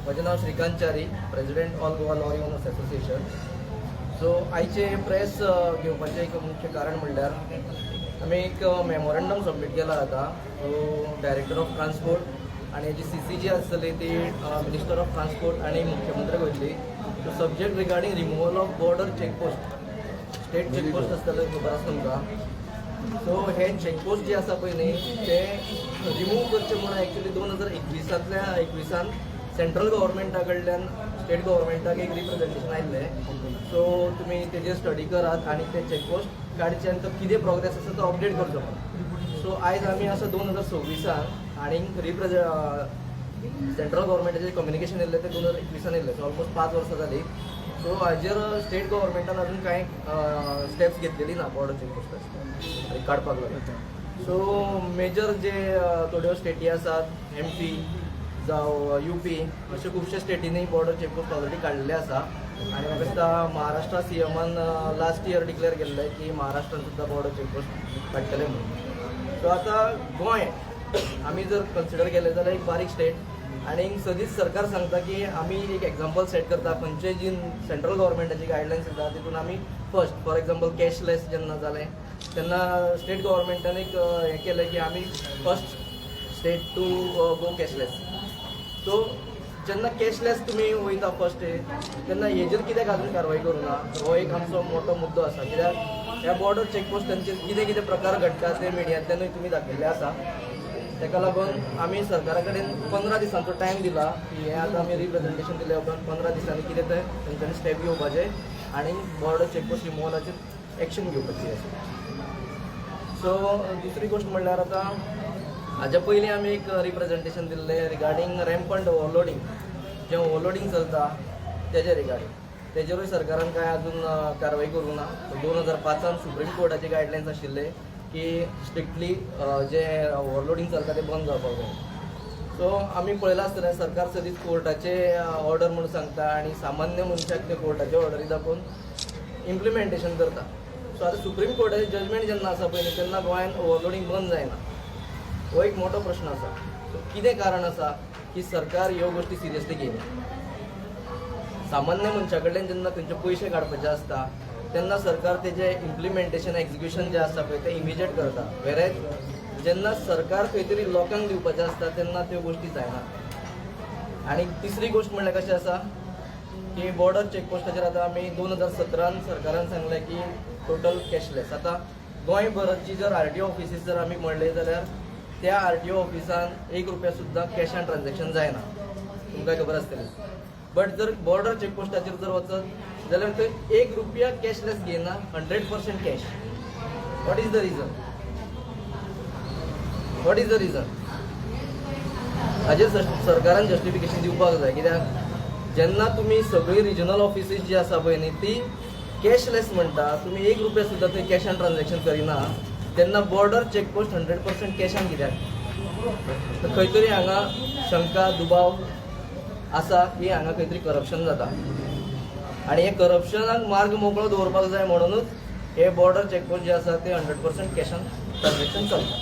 म्हजें नांव Shrikant Chyari, president all Goa lorry owners association. So आयचे प्रेस घेवपाचें एक मुख्य कारण म्हणल्यार आमी एक मेमोरंडम सबमीट केला आतां. सो डायरेक्टर ऑफ ट्रान्सपोर्ट आनी हेजी CC जी आसतली ती मिनिस्टर ऑफ ट्रान्सपोर्ट आनी मुख्यमंत्र्याक वयतली. So subject regarding removal of border checkpost, state checkpost आसतले खबर आसा तुमकां. सो हे चेकपोस्ट जे आसा पळय न्ही ते रिमूव करचे म्हणून एक्चुली 2021 सेंट्रल गव्हर्मेंटा कडल्यान स्टेट गव्हर्मेंटाक एक रिप्रेझेंटेशन आयिल्लें. सो तुमी तेजेर स्टडी करात आनी ते चेकपोस्ट काडचे आनी तो कितें प्रोग्रेस आसा तो अपडेट करचो म्हणून. सो आयज आमी आसा 2026 आनीक सेंट्रल गव्हर्मेंटाचें कम्युनिकेशन येयल्लें ते 2021 येयल्लें. सो ऑलमोस्ट 5 वर्सां जालीं. सो हाजेर स्टेट गव्हर्मेंटान अजून कांय स्टेप्स घेतलेली ना बॉर्डर चेकपोस्ट काडपाक लागून. सो मेजर जे थोड्यो स्टेटी आसात MP जावं UP अशे खुबशे स्टेटींनी बॉर्डर चेकपोस्ट ऑलरेडी काडलेले आसा. आनी म्हाका दिसता महाराष्ट्रा CMन लास्ट इयर डिक्लेअर केल्लें की महाराष्ट्रान सुद्दां बॉर्डर चेकपोस्ट काडटले म्हणून. सो आतां गोंय आमी जर कन्सिडर केलें जाल्यार एक बारीक स्टेट आनी सदींच सरकार सांगता की आमी एक एग्जाम्पल सेट करता. खंयचेय जी सेंट्रल गव्हर्मेंटाची गायडलायन्स येता तितून आमी फर्स्ट फॉर एग्जाम्पल कॅशलेस जेन्ना जालें तेन्ना स्टेट गव्हर्मेंटान एक हें केलें की आमी first state to go cashless. So जेन्ना कॅशलेस तुमी वयता फर्स्ट तेन्ना हेजेर कित्याक आजून कारवाय करूना हो एक आमचो मोठो मुद्दो आसा. कित्याक ह्या बॉर्डर चेकपोस्टांचेर कितें कितें प्रकार घडटा ते मिडियांतल्यानूय तुमी दाखयल्ले आसा. ताका लागून आमी सरकारा कडेन 15 दिसांचो टायम दिला की हें आतां आमी रिप्रेझेंटेशन दिल्या उपरांत 15 दिसांनी कितें तें तेंच्यांनी स्टेप घेवपाचें आनी बॉर्डर चेकपोस्ट रिमुवलाचेर एक्शन घेवपाची आसा. सो दुसरी गोश्ट म्हणल्यार आतां हाज्या पयलीं आमी एक रिप्रेझेंटेशन दिल्लें रिगार्डींग रॅम्पंट ओवरलोडींग. जें ओवरलोडींग चलता तेजे रिगार्डींग तेजेरूय सरकारान कांय आजून कारवाय करूं ना. 2005 सुप्रीम कोर्टाचे गायडलायन्स आशिल्ले की स्ट्रिक्टली जे ओवरलोडींग चलता ते बंद जावपाक जाय. सो आमी पळयलां आसतलें सरकार सदींच कोर्टाचे ऑर्डर म्हणून सांगता आनी सामान्य मनशाक ते कोर्टाचे ऑर्डरी दाखोवन इम्प्लिमेंटेशन करता. सो आतां सुप्रीम कोर्टाचें जजमेंट जेन्ना आसा पळय न्ही तेन्ना गोंयांत ओवरलोडींग बंद जायना. हो एक मोठो प्रश्न आसा. सो कितें कारण आसा की सरकार ह्यो गोश्टी सिरियसली घेयना. सामान्य मनशा कडल्यान जेन्ना खंयचे पयशे काडपाचे आसता तेन्ना सरकार तेजें इम्प्लिमेंटेशन एक्झिक्युशन जें आसा पळय तें इमिजिएट करता. वेरेज जेन्ना सरकार खंय तरी लोकांक दिवपाचें आसता तेन्ना त्यो गोश्टी जायना. आनी तिसरी गोश्ट म्हणल्यार कशें आसा की बॉर्डर चेकपोस्टाचेर आतां आमी 2017 सरकारान सांगलें की टोटल कॅशलेस. आतां गोंयभरची जर RTO ऑफिसीस जर आमी म्हणले जाल्यार त्या RTO ऑफिसान ₹1 सुद्दां कॅश ऑन ट्रान्झॅक्शन जायना. तुमकां खबर आसतली. बट जर बॉर्डर चेकपोस्टाचेर जर वचत जाल्यार थंय ₹1 कॅशलेस घेयना, 100% cash. What is the region? हाजेर सरकारान जस्टिफिकेशन दिवपाक जाय. कित्याक जेन्ना तुमी सगळीं रिजनल ऑफिसीस जी आसा पळय न्ही ती कॅशलेस म्हणटा, तुमी ₹1 सुद्दां थंय कॅश ऑन ट्रान्झॅक्शन करिना तेन्ना बॉर्डर चेकपोस्ट 100% कॅशान कित्याक? खंय तरी हांगा शंका दुबाव आसा की हांगा खंय तरी करप्शन जाता आनी हे करप्शनाक मार्ग मोकळो दवरपाक जाय म्हणूनच हे बॉर्डर चेकपोस्ट जे आसा ते 100% कॅश ऑन ट्रान्झॅक्शन चलता.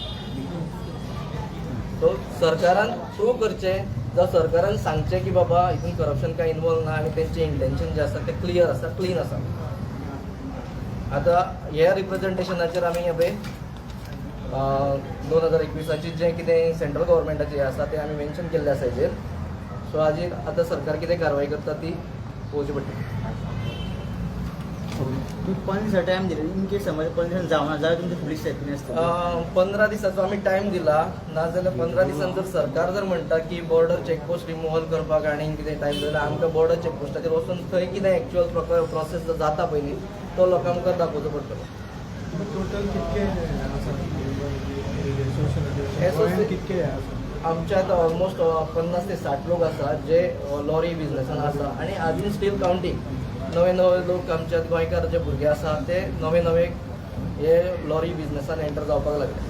सो सरकारान प्रूव करचें जावं सरकारान सांगचें की बाबा हितून करप्शन कांय इनवॉल्व ना आनी तेंचें इंटेन्शन जें आसा तें क्लियर आसा, क्लीन आसा. आतां ह्या रिप्रेझेंटेशनाचेर आमी हे 2021 जें कितें सेंट्रल गव्हर्मेंटाचें आसा तें आमी मेन्शन केल्लें आसा हेजेर. सो हाजेर आतां सरकार कितें कारवाय करता ती पळोवची पडटली. तुम्ही 15 दिसा टायम दिले. इन केस समज 15 दिसान जावना जाल्यार तुमची फुडली स्टेप कितें आसता? 15 दिसाचो आमी टायम दिला. नाजाल्यार 15 दिसान जर सरकार जर म्हणटा की बॉर्डर चेकपोस्ट रिमुवल करपाक आनी कितें टायम जाल्यार आमकां बॉर्डर चेकपोस्टाचेर वचून थंय कितें एक्चुअल प्रोसेस जाता पळय न्ही तो लोकांक आमकां दाखोवचो पडटलो. टोटल कितके आमच्या आतां ऑलमोस्ट 50 ते 60 लोक आसात जे लॉरी बिझनेसान आसा आनी आजून स्टील कावंटींग नवे लोक आमच्यात गोंयकार जे भुरगे आसा ते नवे हे लॉरी बिझनेसान एंटर जावपाक लागले.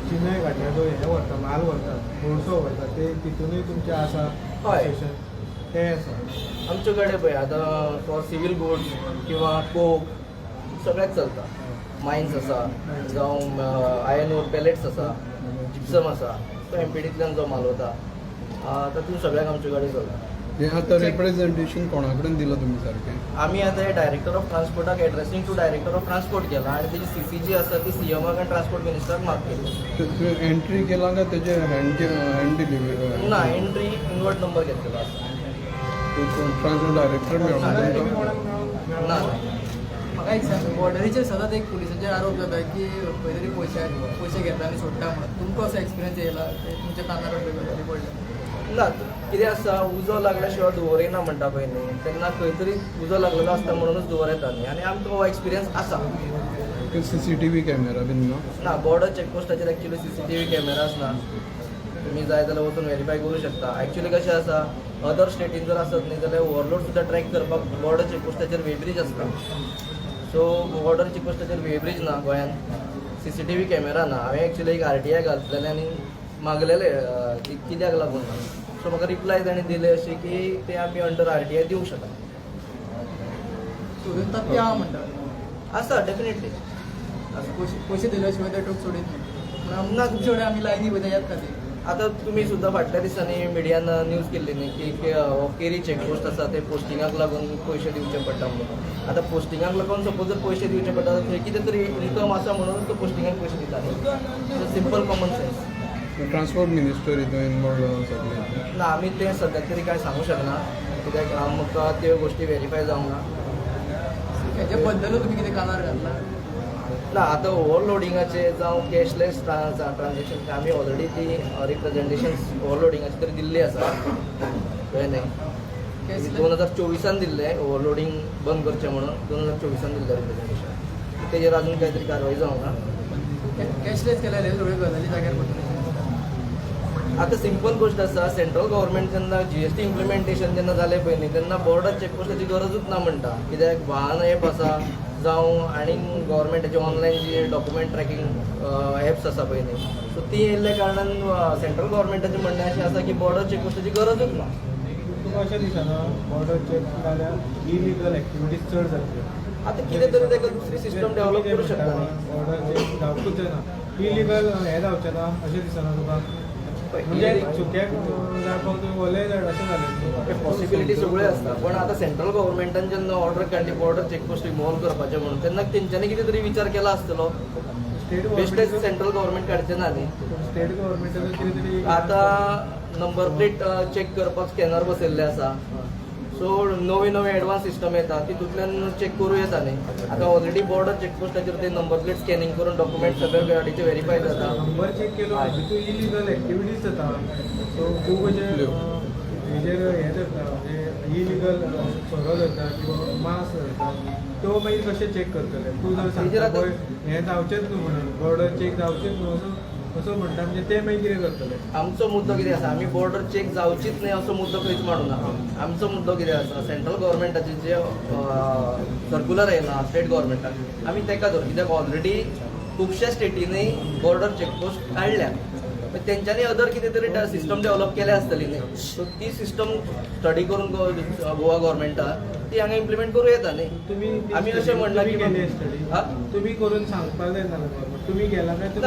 चिनाय घाटल्या जो हे व्हरता माल व्हरता गोडसो व्हरता ते तितूनय तुमचे आसा? हय ते आसा आमचे कडेन पळय आतां फॉर सिवील गुड्स किंवा कोक सगळ्याच चलता. मायन्स आसा जावं आयर्न ओर पॅलेट्स आसा जिप्सम आसा तो एमपीडींतल्यान जो माल वता तातूंत सगळ्याक आमच्यो गाडी चलता. हें आतां रिप्रेझेंटेशन कोणा कडेन दिलां तुमी सारकें? आमी आतां हे डायरेक्टर ऑफ ट्रान्सपोर्टाक addressing to director of transport केला आनी तेजी सीसी जी आसा ती सीएमाक आनी ट्रान्सपोर्ट मिनिस्टराक मार्क केली. तुवें एंट्री केला काय तेजे हँड डिलिव्हरी? ना एंट्री इनवर्ट नंबर घेतलेलो आसा. ट्रान्सपोर्ट डायरेक्टर मेळना तुम्ही तुमकां? कोणाक मेळोंक ना म्हाका एक सांग, बॉर्डरीचेर सदांच एक पुलिसाचेर आरोप जाता की खंय तरी पयशे घेता आनी सोडटा म्हणून. तुमकां असो एक्सपिरियन्स येयला ते तुमच्या कानार पडले? ना कितें आसा उजो लागल्या शिवाय दुवर येना म्हणटा पळय न्ही, तेन्ना खंय तरी उजो लागलेलो आसता म्हणूनच दुवर येता न्ही आनी आमकां हो एक्सपिरियन्स आसा. CCTV कॅमेरा बीन ना? ना बॉर्डर चेकपोस्टाचेर एक्चुअली CCTV कॅमेराज ना. तुमी जाय जाल्यार वचून व्हेरीफाय करूं शकता. एक्चुअली कशें आसा अदर स्टेटीन जर आसत न्ही जाल्यार ओवरलोड सुद्दां ट्रॅक करपाक बॉर्डर चेकपोस्टाचेर वेब्रीज आसता. सो बॉर्डर चेकपोस्टाचेर वेब्रीज ना गोंयांत, CCTV कॅमेरा ना. हांवें एक्चुअली एक RTI घातलेलें आनी मागलेले कित्याक लागून ना. सो म्हाका रिप्लाय ताणें दिले अशी की ते आमी अंडर RTI दिवंक शकता. सोडून तात ते हांव म्हणटा आसा डेफिनेटली. पयशे दिल्या शिवाय ते टोक सोडीत नाही. ना तुमचे कडेन आमी लायनी पळयता याद खातीर. आतां तुमी सुद्दां फाटल्या दिसांनी मिडियान न्यूज केल्ली न्ही की हो केरी चेकपोस्ट आसा ते पोस्टिंगाक लागून पयशे दिवचे पडटा म्हणून. आतां पोस्टिंगाक लागून सपोज जर पयशे दिवचे पडटा जाल्यार थंय कितें तरी इन्कम आसा म्हणून तो पोस्टिंगाक पयशे दिता न्ही. Simple common sense. Transport minister हितून इनवॉल्व सगळे? ना आमी तें सद्याक तरी कांय सांगूं शकना कित्याक आमकां त्यो गोश्टी व्हेरीफाय जावंक ना. हेजे बद्दलूच तुमी कितें कानार घातला? ना आतां ओवरलोडिंगाचे जावं कॅशलेस ट्रान्जॅक्शन आमी ऑलरेडी ती रिप्रेझेंटेशन्स ओवरलोडिंगाची तरी दिल्ली आसा. कळ्ळें न्ही 2024 दिल्लें ओवरलोडिंग बंद करचें म्हणून 2024 दिल्लें रिप्रेझेंटेशन. तेजेर अजून कांय तरी कारवाय जावंक ना. कॅशलेस केल्यार हे सगळ्यो गजाली जाग्यार पडटल्यो. आतां सिंपल गोश्ट आसा सेंट्रल गव्हर्मेंट जेन्ना GST इम्प्लिमेंटेशन जेन्ना जालें पळय न्ही तेन्ना बॉर्डर चेकपोस्टाची गरजूच ना म्हणटा. कित्याक वाहन एप आसा जावं आनी गव्हर्मेंटाची ऑनलायन जी डॉक्युमेंट ट्रॅकिंग एप्स आसा पळय न्ही सो ती येयल्ल्या कारणान सेंट्रल गव्हर्मेंटाचें म्हणणें अशें आसा की बॉर्डर चेकपोस्टाची गरजूच ना. तुका अशें दिसना बॉर्डर चेक जाल्यार इलिगल एक्टिविटीज चड जातल्यो? आतां कितें तरी ताका दुसरी सिस्टम डेव्हलप करूं शकता न्ही. बॉर्डर चेक जावपूच जायना. इलिगल हें जावचें ना अशें दिसना तुका? म्हणजे चुक्याक जाय तुवें वलय जाय अशें जालें. पॉसिबिलिटी सगळ्यो आसता पण आतां सेंट्रल गव्हर्मेंटान जेन्ना ऑर्डर काडली बॉर्डर चेकपोस्ट रिमूव्ह करपाचें म्हणून तेन्ना तेंच्यांनी कितें तरी विचार केला आसतलो. स्टेट बेश्टेच सेंट्रल गव्हर्मेंट काडचें ना न्ही. स्टेट गव्हर्मेंटान कितें तरी आतां नंबर प्लेट चेक करपाक स्कॅनर बसयल्ले आसा. सो नवी एडवान्स सिस्टम येता तितूंतल्यान चेक करूं येता न्ही. आतां ऑलरेडी बॉर्डर चेकपोस्टाचेर ते नंबर प्लेट स्कॅनिंग करून डॉक्युमेंट सगळे गाडीचे व्हेरीफाय जाता. नंबर चेक केलो तितून इलिगल एक्टिविटीज जाता. सो खूब अशें हेजेर हें जाता म्हणजे इलिगल सोरो जाता किंवा मास जाता तो मागीर कशें चेक करतले? तूं जर सांगता पळय हें जावचेंच न्हू म्हणून बॉर्डर चेक जावचेंच न्हू असो म्हणटा म्हणजे ते मागीर कितें करतले? आमचो मुद्दो कितें आसा आमी बॉर्डर चेक जावचीच न्ही असो मुद्दो खंयच मांडूना. आमचो मुद्दो कितें आसा सेंट्रल गव्हर्मेंटाचे जे सर्क्युलर येयला स्टेट गव्हर्मेंटाक आमी तेका धर. कित्याक ऑलरेडी खुबश्या स्टेटींनी बॉर्डर चेकपोस्ट काडल्या तेंच्यांनी अदर कितें तरी सिस्टम डेव्हलप केले आसतली न्ही. सो ती सिस्टम स्टडी करून गोवा गव्हर्मेंटान ती हांगा इम्प्लिमेंट करूं येता न्ही. तुमी आमी अशें म्हणना की केली स्टडी तुमी करून सांगपाक जाय ना तुमी गेला काय तुमी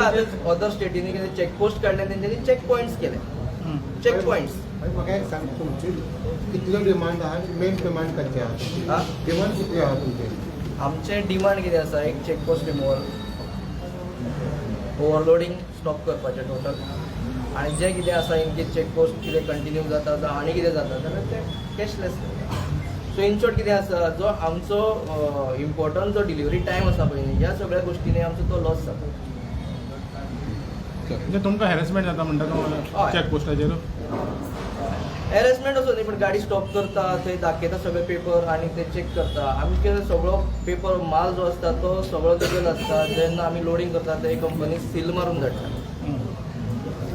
अदर स्टेटींनी कितें चेकपोस्ट काडले तेंच्यांनी चेक पॉयंट्स केले. चेक पॉयंट्स म्हाका एक सांग तुमची कितलो डिमांड आहा मेन डिमांड खंयचे आहा? डिमांड कितले आहा तुमचे? आमचे डिमांड कितें आसा एक चेकपोस्ट रिमूवल ओवरलोडिंग स्टॉप करपाचें टोटल आनी जें कितें आसा इनकेस चेकपोस्ट कितें कंटिन्यू जाता जावं आनी कितें जाता जाल्यार तें कॅशलेस. सो इन शॉर्ट कितें आसा जो आमचो इम्पॉर्टंट जो डिलिव्हरी टायम आसा पळय न्ही ह्या सगळ्या गोश्टींनी आमचो तो लॉस जाता. म्हणजे तुमकां हॅरेसमेंट जाता म्हणटा तुम्हाला हय. चेकपोस्टाचेर? हॅरेसमेंट असो न्ही पण गाडी स्टॉप करता थंय दाखयता सगळे पेपर आनी ते चेक करता. आमचे सगळो पेपर माल जो आसता तो सगळो लिगल आसता. जेन्ना आमी लोडिंग करता ते कंपनी सील मारून धाडटा.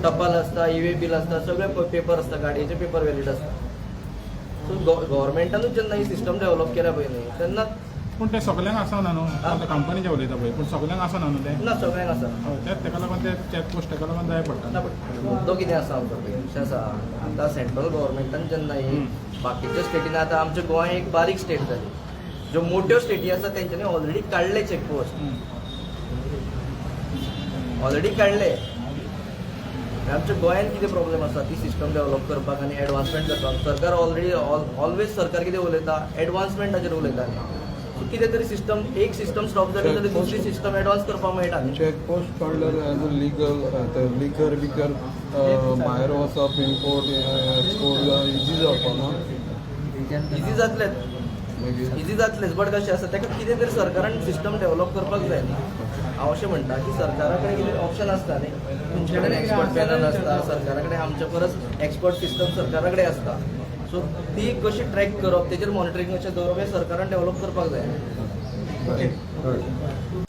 टपाल आसता ई-वे बील आसता सगळे पेपर आसता गाडयेचे पेपर वॅलीड आसता. सो गव्हर्मेंटानूच जेन्ना ही सिस्टम डेव्हलप केल्या पळय न्ही तेन्ना पूण ते सगळ्यांक आसना न्हू. आतां कंपनीचे उलयता पळय पूण सगळ्यांक आसना न्हू ते. ना सगळ्यांक आसा. तेच ताका लागून ते चेकपोस्ट ताका लागून जाय पडटा. ना पण मुद्दो कितें आसा आमचो पळय अशें आसा आतां सेंट्रल गव्हर्मेंटान जेन्ना ही बाकीच्या स्टेटीन आतां आमचें गोंय एक बारीक स्टेट जाली. ज्यो मोठ्यो स्टेटी आसा तेंच्यांनी ऑलरेडी काडले चेकपोस्ट ऑलरेडी काडले आमच्या गोंयांत कितें प्रॉब्लेम आसा ती सिस्टम डेव्हलप करपाक आनी एडवान्समेंट करपाक सरकार ऑलरेडी ऑलवेज सरकार कितें उलयता एडवान्समेंटाचेर उलयता सो कितें तरी सिस्टम एक सिस्टम स्टॉप जाली जाल्यार दुसरी सिस्टम एडवान्स करपाक मेळटा न्ही चॅकपोस्ट काडल्यार एज अ लिगर बिगर भायर वचप इम्पोर्ट एक्सपोर्ट इजी जावपा ना इजी जातलेंच मागीर इजी जातलेंच बट कशें आसा ताका कितें तरी सरकारान सिस्टम डेव्हलप करपाक जाय न्ही हांव अशें म्हणटा की सरकारा कडेन कितें ऑप्शन आसता न्ही तुमचे कडेन एक्सपर्ट पॅनल आसता सरकारा कडेन आमच्या परस एक्सपर्ट सिस्टम सरकारा कडेन आसता सो ती कशी ट्रॅक करप तेजेर मॉनिटरींग कशें दवरप हें सरकारान डेव्हलप करपाक जाय ओके